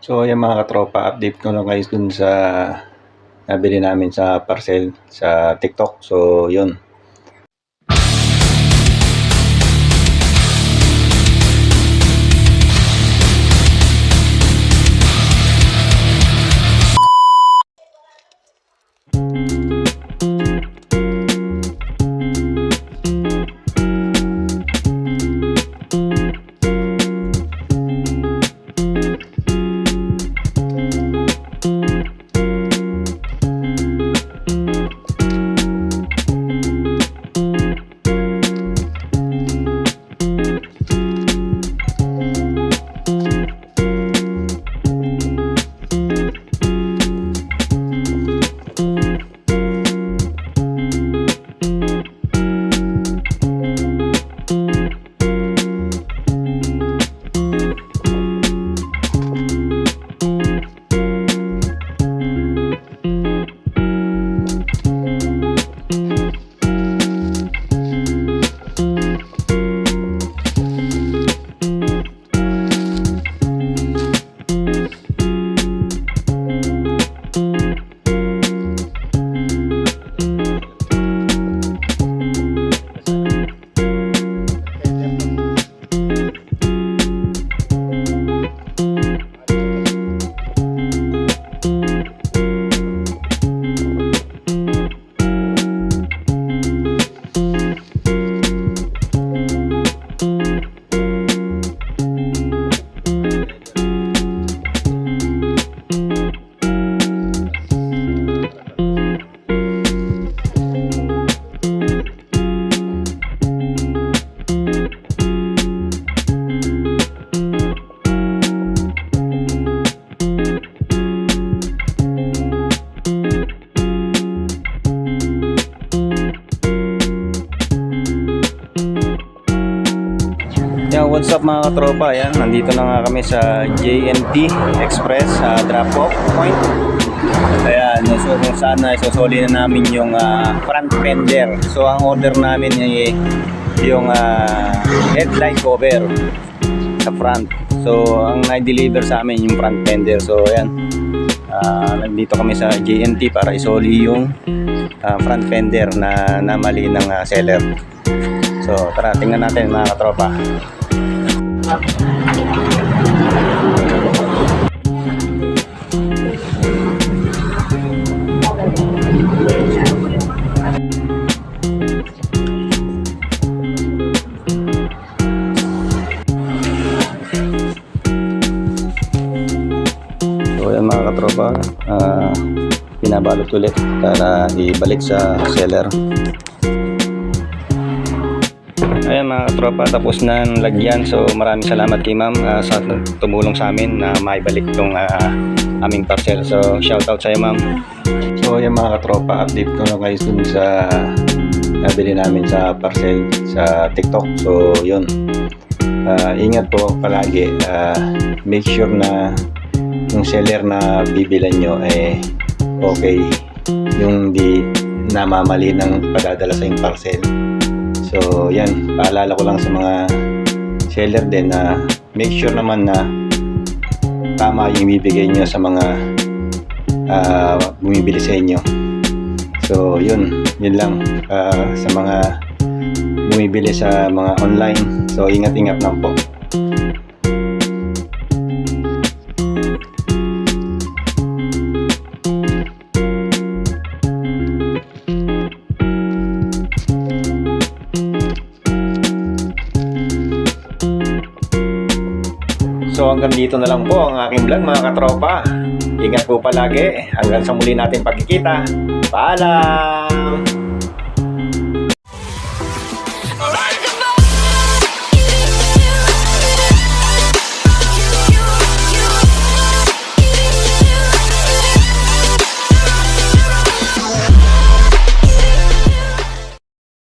So ayan mga katropa, update ko lang guys dun sa nabili namin sa parcel sa TikTok. So yun. Yan, what's up mga katropa? Yan, nandito na nga kami sa JNT Express drop-off point. Ayan, so kung saan na isusuli na namin yung front fender. So ang order namin ay yung headlight cover sa front. So ang na-deliver sa amin yung front fender. So ayan, nandito kami sa JNT para isoli yung front fender na namali ng seller. So tara, tingnan natin mga katropa. So yan mga katropa, pinabalot ulit para ibalik sa seller. Ayan mga katropa, tapos na lagyan. So maraming salamat kay ma'am sa tumulong sa amin na maibalik itong aming parcel. So shoutout sa iyo ma'am. So ayan mga katropa, update ko lang guys dun sa nabili namin sa parcel sa TikTok. So yun, ingat po palagi, make sure na yung seller na bibilan nyo okay, yung di namamali ng padadala sa yung parcel. So yan, paalala ko lang sa mga seller din na make sure naman na tama yung ibibigay nyo sa mga bumibili sa inyo. So yun lang sa mga bumibili sa mga online. So ingat-ingat lang po. So hanggang dito na lang po ang aking vlog mga katropa. Ingat po palagi hanggang sa muli natin pagkikita. Paalam!